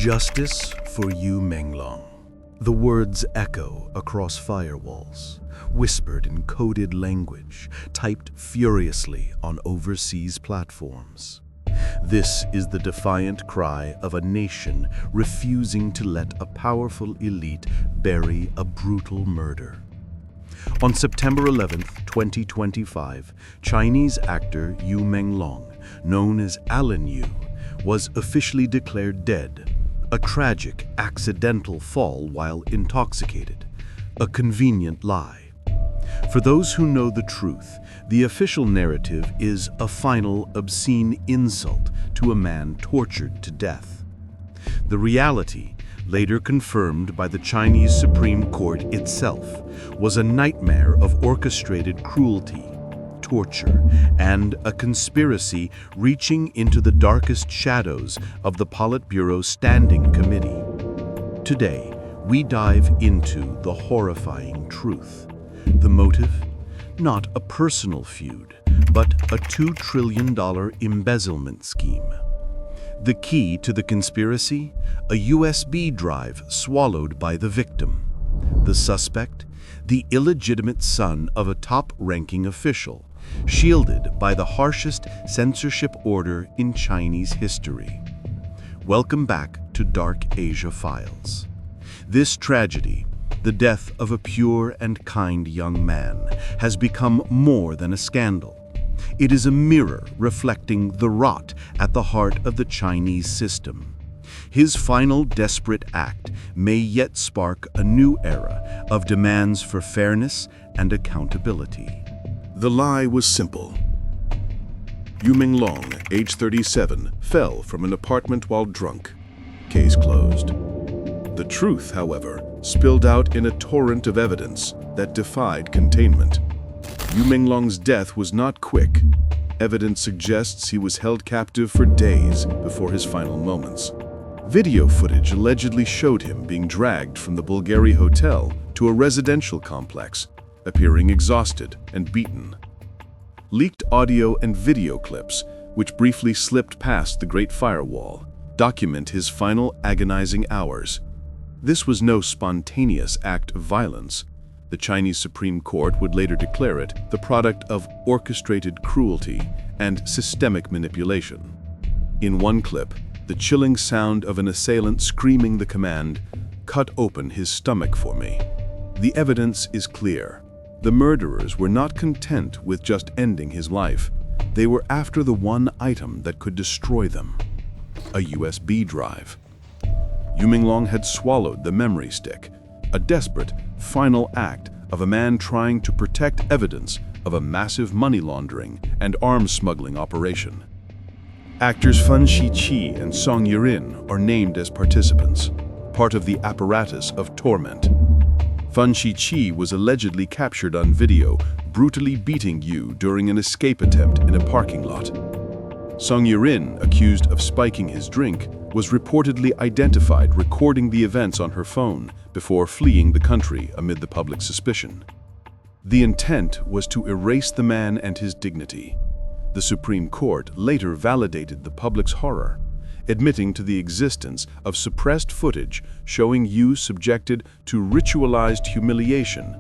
Justice for Yu Menglong. The words echo across firewalls, whispered in coded language, typed furiously on overseas platforms. This is the defiant cry of a nation refusing to let a powerful elite bury a brutal murder. On September 11, 2025, Chinese actor Yu Menglong, known as Alan Yu, was officially declared dead. A tragic, accidental fall while intoxicated. A convenient lie. For those who know the truth, the official narrative is a final, obscene insult to a man tortured to death. The reality, later confirmed by the Chinese Supreme Court itself, was a nightmare of orchestrated cruelty, torture, and a conspiracy reaching into the darkest shadows of the Politburo Standing Committee. Today, we dive into the horrifying truth. The motive? Not a personal feud, but a $2 trillion embezzlement scheme. The key to the conspiracy? A USB drive swallowed by the victim. The suspect? The illegitimate son of a top-ranking official, shielded by the harshest censorship order in Chinese history. Welcome back to Dark Asia Files. This tragedy, the death of a pure and kind young man, has become more than a scandal. It is a mirror reflecting the rot at the heart of the Chinese system. His final desperate act may yet spark a new era of demands for fairness and accountability. The lie was simple. Yu Menglong, age 37, fell from an apartment while drunk. Case closed. The truth, however, spilled out in a torrent of evidence that defied containment. Yu Menglong's death was not quick. Evidence suggests he was held captive for days before his final moments. Video footage allegedly showed him being dragged from the Bulgari hotel to a residential complex, appearing exhausted and beaten. Leaked audio and video clips, which briefly slipped past the Great Firewall, document his final agonizing hours. This was no spontaneous act of violence. The Chinese Supreme Court would later declare it the product of orchestrated cruelty and systemic manipulation. In one clip, the chilling sound of an assailant screaming the command, "Cut open his stomach for me." The evidence is clear. The murderers were not content with just ending his life. They were after the one item that could destroy them: a USB drive. Yu Menglong had swallowed the memory stick, a desperate, final act of a man trying to protect evidence of a massive money laundering and arms smuggling operation. Actors Fan Shiqi and Song Yirin are named as participants, part of the apparatus of torment. Fan Shiqi was allegedly captured on video brutally beating Yu during an escape attempt in a parking lot. Song Yirin, accused of spiking his drink, was reportedly identified recording the events on her phone before fleeing the country amid the public suspicion. The intent was to erase the man and his dignity. The Supreme Court later validated the public's horror, admitting to the existence of suppressed footage showing Yu subjected to ritualized humiliation,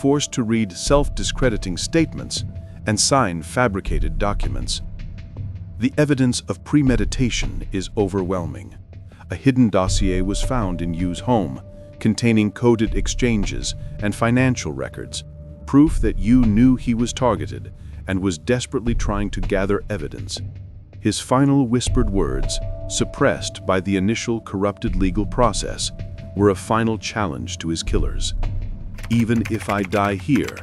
forced to read self-discrediting statements, and sign fabricated documents. The evidence of premeditation is overwhelming. A hidden dossier was found in Yu's home, containing coded exchanges and financial records, proof that Yu knew he was targeted and was desperately trying to gather evidence. His final whispered words, suppressed by the initial corrupted legal process, were a final challenge to his killers. "Even if I die here,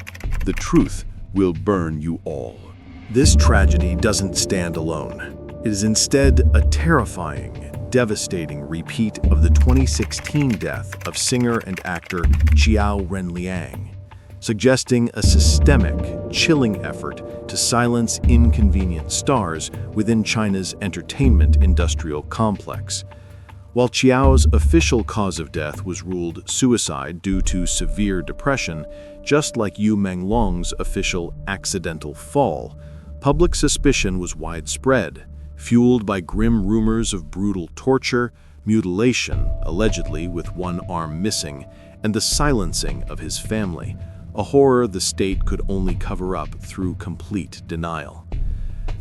the truth will burn you all." This tragedy doesn't stand alone. It is instead a terrifying, devastating repeat of the 2016 death of singer and actor Xiao Renliang, suggesting a systemic, chilling effort to silence inconvenient stars within China's entertainment industrial complex. While Qiao's official cause of death was ruled suicide due to severe depression, just like Yu Menglong's official accidental fall, public suspicion was widespread, fueled by grim rumors of brutal torture, mutilation, allegedly with one arm missing, and the silencing of his family, a horror the state could only cover up through complete denial.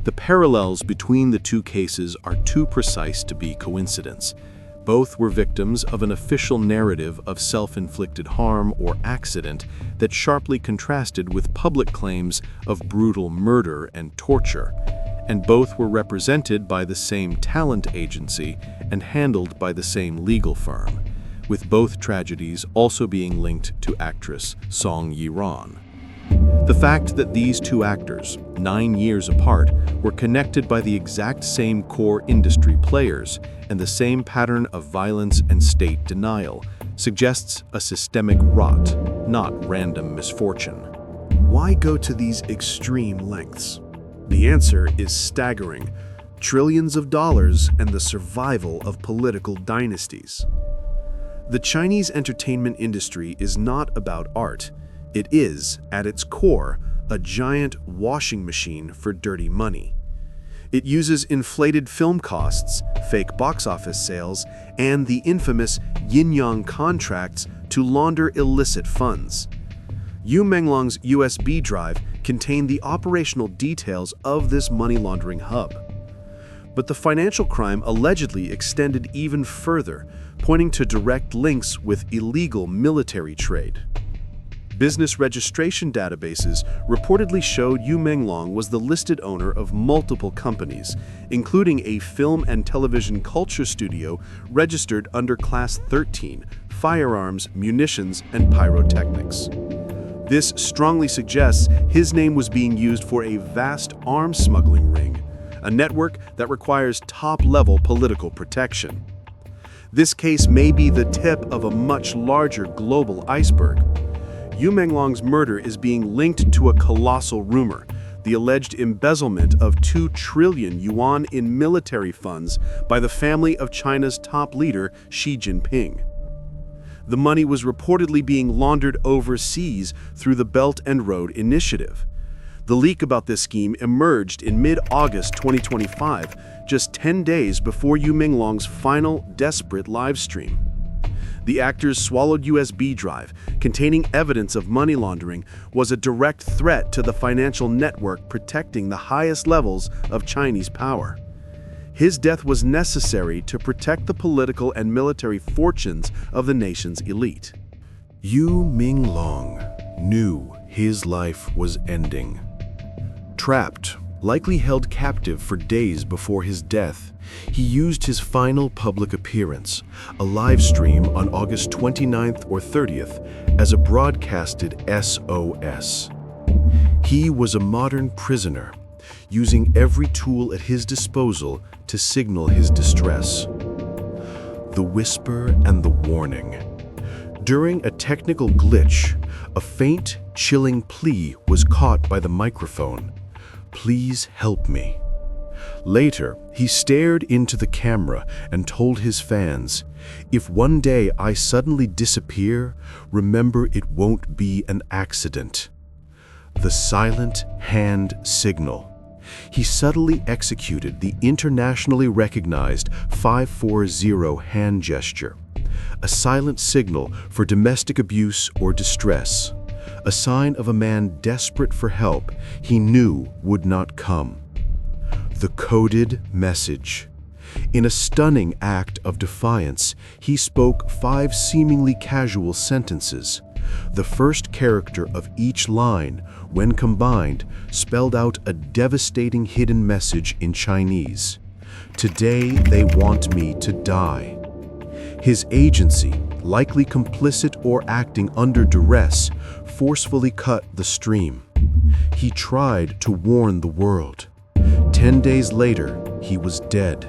The parallels between the two cases are too precise to be coincidence. Both were victims of an official narrative of self-inflicted harm or accident that sharply contrasted with public claims of brutal murder and torture, and both were represented by the same talent agency and handled by the same legal firm, with both tragedies also being linked to actress Song Yi-ran. The fact that these two actors, 9 years apart, were connected by the exact same core industry players and the same pattern of violence and state denial suggests a systemic rot, not random misfortune. Why go to these extreme lengths? The answer is staggering: trillions of dollars and the survival of political dynasties. The Chinese entertainment industry is not about art. It is, at its core, a giant washing machine for dirty money. It uses inflated film costs, fake box office sales, and the infamous yin-yang contracts to launder illicit funds. Yu Menglong's USB drive contained the operational details of this money laundering hub. But the financial crime allegedly extended even further, pointing to direct links with illegal military trade. Business registration databases reportedly showed Yu Menglong was the listed owner of multiple companies, including a film and television culture studio registered under Class 13, firearms, munitions, and pyrotechnics. This strongly suggests his name was being used for a vast arms smuggling ring, a network that requires top-level political protection. This case may be the tip of a much larger global iceberg. Yu Menglong's murder is being linked to a colossal rumor: the alleged embezzlement of 2 trillion yuan in military funds by the family of China's top leader, Xi Jinping. The money was reportedly being laundered overseas through the Belt and Road Initiative. The leak about this scheme emerged in mid-August 2025, just 10 days before Yu Menglong's final, desperate live stream. The actor's swallowed USB drive, containing evidence of money laundering, was a direct threat to the financial network protecting the highest levels of Chinese power. His death was necessary to protect the political and military fortunes of the nation's elite. Yu Menglong knew his life was ending. Trapped, likely held captive for days before his death, he used his final public appearance, a live stream on August 29th or 30th, as a broadcasted SOS. He was a modern prisoner, using every tool at his disposal to signal his distress. The whisper and the warning. During a technical glitch, a faint, chilling plea was caught by the microphone: "Please help me." Later, he stared into the camera and told his fans, "If one day I suddenly disappear, remember it won't be an accident." The silent hand signal. He subtly executed the internationally recognized 540 hand gesture, a silent signal for domestic abuse or distress, a sign of a man desperate for help he knew would not come. The coded message. In a stunning act of defiance, he spoke 5 seemingly casual sentences. The first character of each line, when combined, spelled out a devastating hidden message in Chinese: "Today they want me to die." His agency, likely complicit or acting under duress, forcefully cut the stream. He tried to warn the world. 10 days later, he was dead.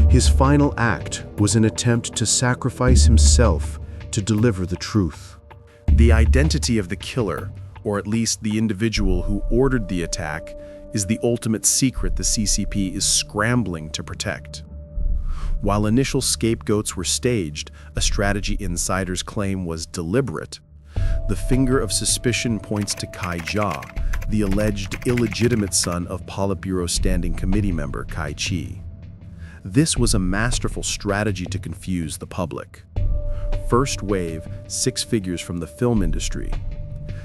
His final act was an attempt to sacrifice himself to deliver the truth. The identity of the killer, or at least the individual who ordered the attack, is the ultimate secret the CCP is scrambling to protect. While initial scapegoats were staged, a strategy insiders claim was deliberate. The finger of suspicion points to Kai Jia, the alleged illegitimate son of Politburo Standing Committee member Kai Chi. This was a masterful strategy to confuse the public. First wave, 6 figures from the film industry.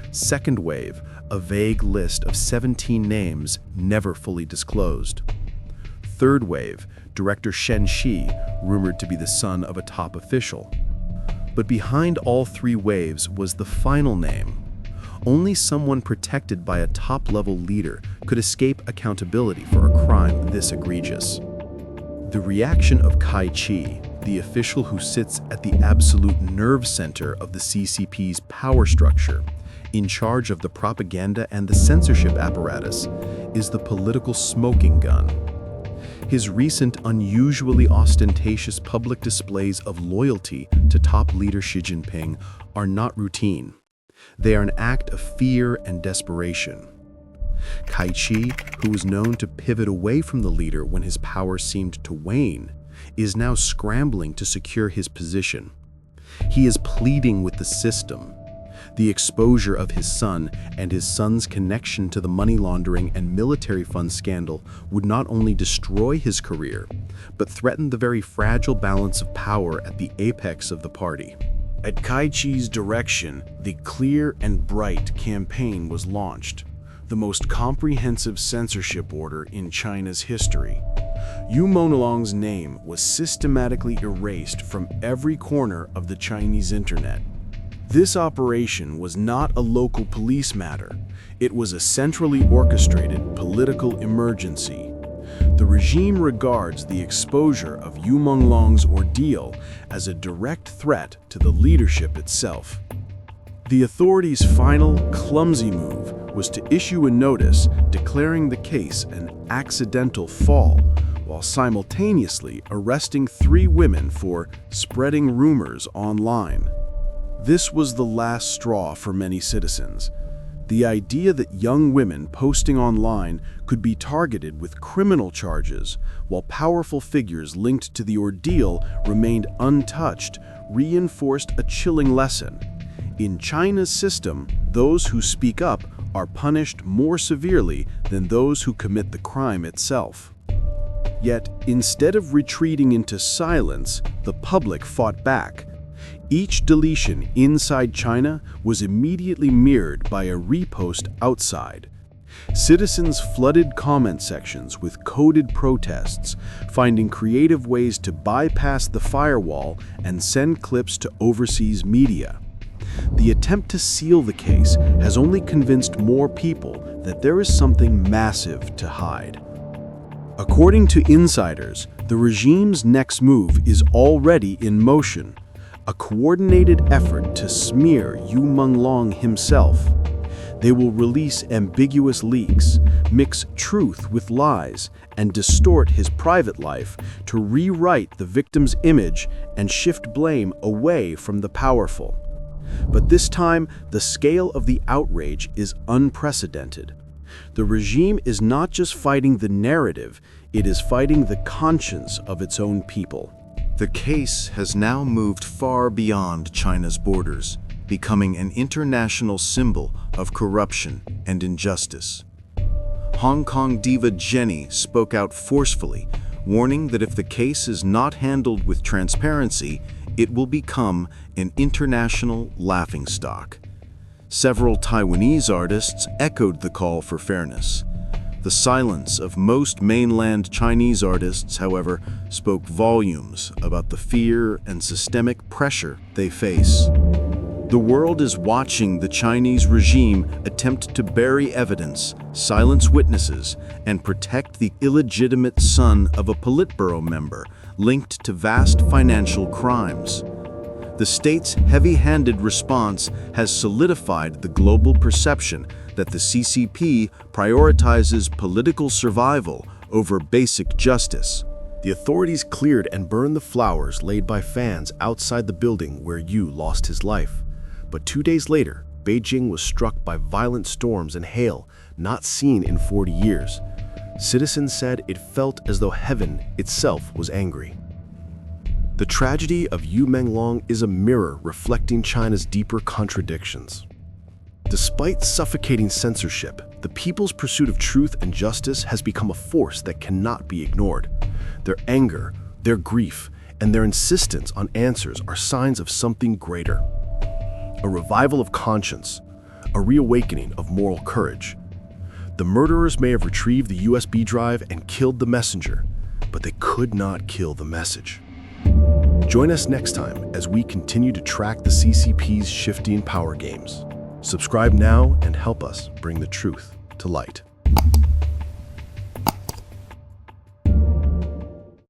Second wave, a vague list of 17 names never fully disclosed. Third wave, director Shen Shi, rumored to be the son of a top official. But behind all 3 waves was the final name. Only someone protected by a top-level leader could escape accountability for a crime this egregious. The reaction of Kai Chi, the official who sits at the absolute nerve center of the CCP's power structure, in charge of the propaganda and the censorship apparatus, is the political smoking gun. His recent unusually ostentatious public displays of loyalty to top leader Xi Jinping are not routine. They are an act of fear and desperation. Kai Chi, who was known to pivot away from the leader when his power seemed to wane, is now scrambling to secure his position. He is pleading with the system. The exposure of his son and his son's connection to the money laundering and military fund scandal would not only destroy his career, but threaten the very fragile balance of power at the apex of the party. At Kai Chi's direction, the Clear and Bright campaign was launched, the most comprehensive censorship order in China's history. Yu Menglong's name was systematically erased from every corner of the Chinese internet. This operation was not a local police matter. It was a centrally orchestrated political emergency. The regime regards the exposure of Yu Menglong's ordeal as a direct threat to the leadership itself. The authorities' final, clumsy move was to issue a notice declaring the case an accidental fall, while simultaneously arresting 3 women for spreading rumors online. This was the last straw for many citizens. The idea that young women posting online could be targeted with criminal charges while powerful figures linked to the ordeal remained untouched reinforced a chilling lesson. In China's system, those who speak up are punished more severely than those who commit the crime itself. Yet, instead of retreating into silence, the public fought back. Each deletion inside China was immediately mirrored by a repost outside. Citizens flooded comment sections with coded protests, finding creative ways to bypass the firewall and send clips to overseas media. The attempt to seal the case has only convinced more people that there is something massive to hide. According to insiders, the regime's next move is already in motion. A coordinated effort to smear Yu Menglong himself. They will release ambiguous leaks, mix truth with lies, and distort his private life to rewrite the victim's image and shift blame away from the powerful. But this time, the scale of the outrage is unprecedented. The regime is not just fighting the narrative, it is fighting the conscience of its own people. The case has now moved far beyond China's borders, becoming an international symbol of corruption and injustice. Hong Kong diva Jenny spoke out forcefully, warning that if the case is not handled with transparency, it will become an international laughingstock. Several Taiwanese artists echoed the call for fairness. The silence of most mainland Chinese artists, however, spoke volumes about the fear and systemic pressure they face. The world is watching the Chinese regime attempt to bury evidence, silence witnesses, and protect the illegitimate son of a Politburo member linked to vast financial crimes. The state's heavy-handed response has solidified the global perception that the CCP prioritizes political survival over basic justice. The authorities cleared and burned the flowers laid by fans outside the building where Yu lost his life. But 2 days later, Beijing was struck by violent storms and hail not seen in 40 years. Citizens said it felt as though heaven itself was angry. The tragedy of Yu Menglong is a mirror reflecting China's deeper contradictions. Despite suffocating censorship, The people's pursuit of truth and justice has become a force that cannot be ignored. Their anger, their grief, and their insistence on answers are signs of something greater. A revival of conscience, a reawakening of moral courage. The murderers may have retrieved the USB drive and killed the messenger, but they could not kill the message. Join us next time as we continue to track the CCP's shifting power games. Subscribe now and help us bring the truth to light.